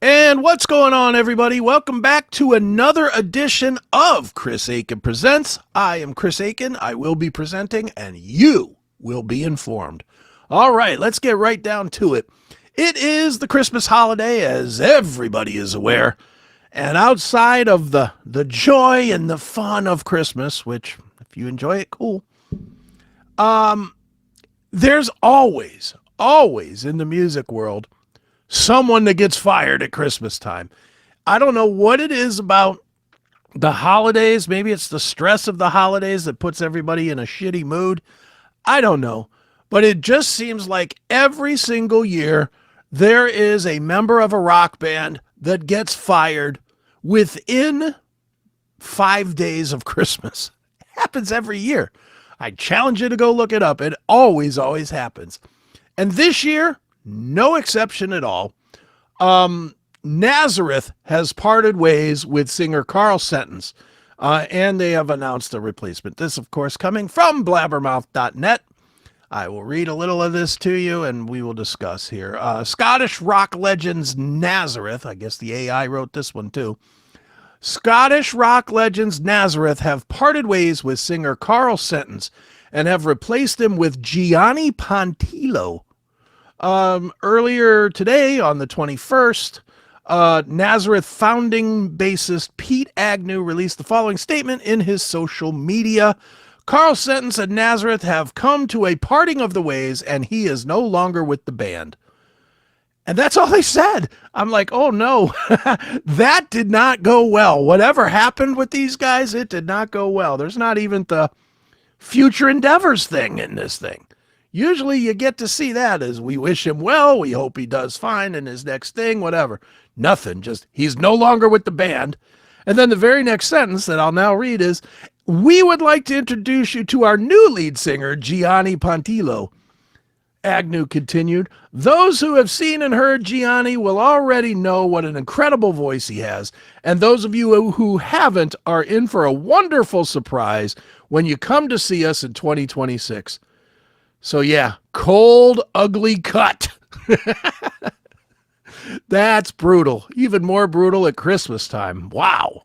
And what's going on, everybody? Welcome back to another edition of Chris Akin Presents. I am Chris Akin. I will be presenting, and you will be informed. All right, let's get right down to it. It is the Christmas holiday, as everybody is aware. And outside of the joy and the fun of Christmas, which, if you enjoy it, cool, there's always in the music world someone that gets fired at Christmas time. I don't know what it is about the holidays. Maybe it's the stress of the holidays that puts everybody in a shitty mood. I don't know. But it just seems like every single year there is a member of a rock band that gets fired within 5 days of Christmas. It happens every year. I challenge you to go look it up. It always happens. And this year, no exception at all. Nazareth has parted ways with singer Carl Sentence, and they have announced a replacement. This, of course, coming from blabbermouth.net. I will read a little of this to you, and we will discuss here. Scottish rock legends Nazareth, I guess the AI wrote this one too. Scottish rock legends Nazareth have parted ways with singer Carl Sentence and have replaced him with Gianni Pontillo. Earlier today, on the 21st, Nazareth founding bassist Pete Agnew released the following statement in his social media. Carl Sentence and Nazareth have come to a parting of the ways, and he is no longer with the band. And that's all they said. I'm like, oh no, that did not go well. Whatever happened with these guys, it did not go well. There's not even the future endeavors thing in this thing. Usually you get to see that as we wish him well, we hope he does fine in his next thing, whatever. Nothing, just he's no longer with the band. And then the very next sentence that I'll now read is, we would like to introduce you to our new lead singer, Gianni Pontillo. Agnew continued, those who have seen and heard Gianni will already know what an incredible voice he has, and those of you who haven't are in for a wonderful surprise when you come to see us in 2026. So yeah, cold, ugly cut. That's brutal. Even more brutal at Christmas time. Wow.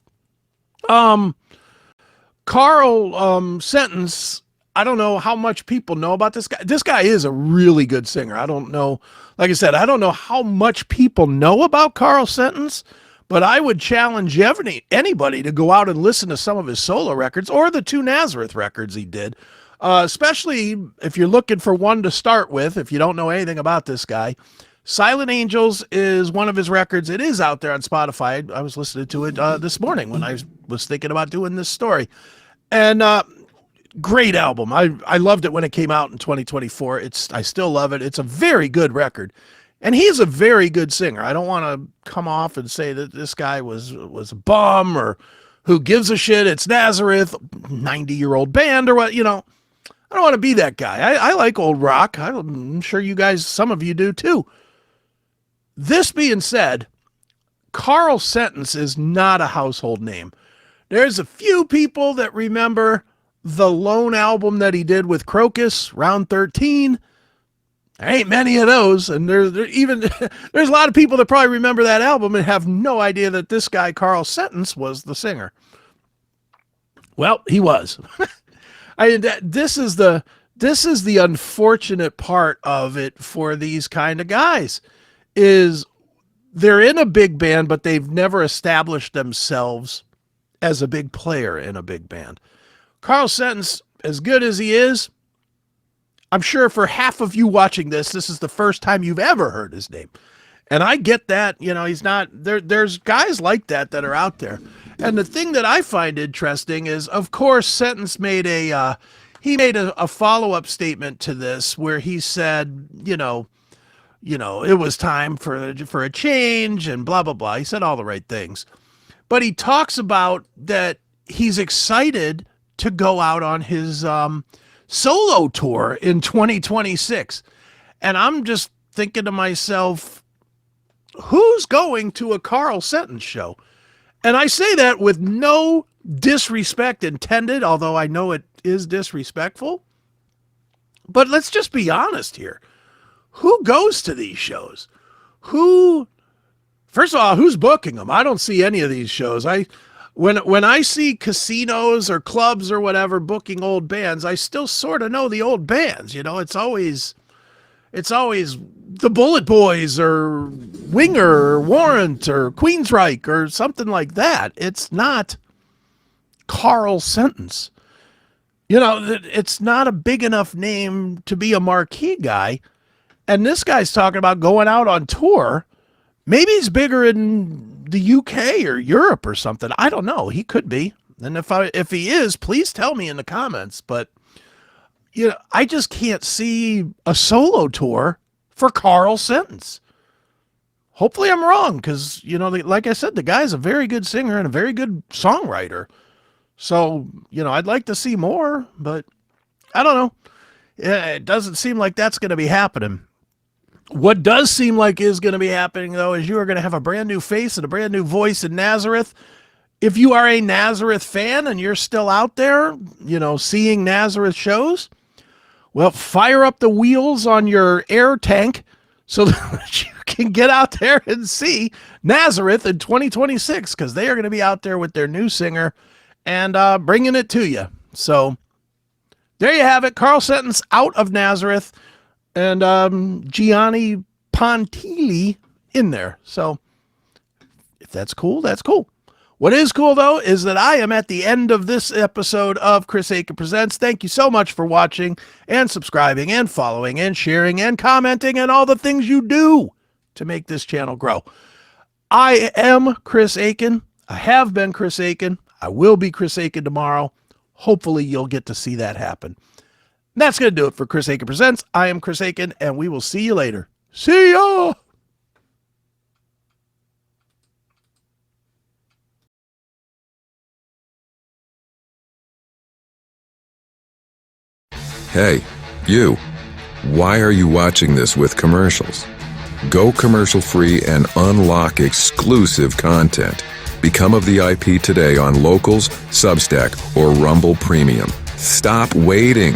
Carl Sentence, I don't know how much people know about this guy. This guy is a really good singer. I don't know. Like I said, I don't know how much people know about Carl Sentence, but I would challenge anybody to go out and listen to some of his solo records or the two Nazareth records he did. Especially if you're looking for one to start with, if you don't know anything about this guy. Silent Angels is one of his records. It is out there on Spotify. I was listening to it this morning when I was thinking about doing this story. And great album. I loved it when it came out in 2024. I still love it. It's a very good record. And he's a very good singer. I don't want to come off and say that this guy was a bum or who gives a shit. It's Nazareth, 90-year-old band or what, you know. I don't want to be that guy. I like old rock. I'm sure you guys, some of you do too. This being said, Carl Sentence is not a household name. There's a few people that remember the lone album that he did with Crocus, Round 13. There ain't many of those. And there's a lot of people that probably remember that album and have no idea that this guy, Carl Sentence, was the singer. Well, he was. This is the unfortunate part of it for these kind of guys, is they're in a big band, but they've never established themselves as a big player in a big band. Carl Sentence, as good as he is, I'm sure for half of you watching this is the first time you've ever heard his name. And I get that, you know, he's not there. There's guys like that are out there. And the thing that I find interesting is, of course, Sentence made a follow-up statement to this where he said, you know, it was time for a change and blah, blah, blah. He said all the right things. But he talks about that he's excited to go out on his solo tour in 2026. And I'm just thinking to myself, who's going to a Carl Sentence show? And I say that with no disrespect intended, although I know it is disrespectful. But let's just be honest here. Who goes to these shows? Who First of all, who's booking them? I don't see any of these shows. When I see casinos or clubs or whatever booking old bands, I still sort of know the old bands. You know, it's always the Bullet Boys or Winger or Warrant or Queensryche or something like that. It's not Carl Sentence. You know, it's not a big enough name to be a marquee guy. And this guy's talking about going out on tour. Maybe he's bigger in the UK or Europe or something. I don't know. He could be. And if he is, please tell me in the comments. But, you know, I just can't see a solo tour for Carl Sentence. Hopefully I'm wrong because, you know, like I said, the guy's a very good singer and a very good songwriter. So, you know, I'd like to see more, but I don't know. It doesn't seem like that's going to be happening. What does seem like is going to be happening, though, is you are going to have a brand new face and a brand new voice in Nazareth. If you are a Nazareth fan and you're still out there, you know, seeing Nazareth shows, well, fire up the wheels on your air tank so that you can get out there and see Nazareth in 2026 because they are going to be out there with their new singer and bringing it to you. So there you have it. Carl Sentence out of Nazareth and Gianni Pontillo in there. So if that's cool, that's cool. What is cool, though, is that I am at the end of this episode of Chris Akin Presents. Thank you so much for watching and subscribing and following and sharing and commenting and all the things you do to make this channel grow. I am Chris Akin. I have been Chris Akin. I will be Chris Akin tomorrow. Hopefully you'll get to see that happen. And that's going to do it for Chris Akin Presents. I am Chris Akin, and we will see you later. See ya! Hey, you. Why are you watching this with commercials? Go commercial-free and unlock exclusive content. Become a VIP today on Locals, Substack, or Rumble Premium. Stop waiting.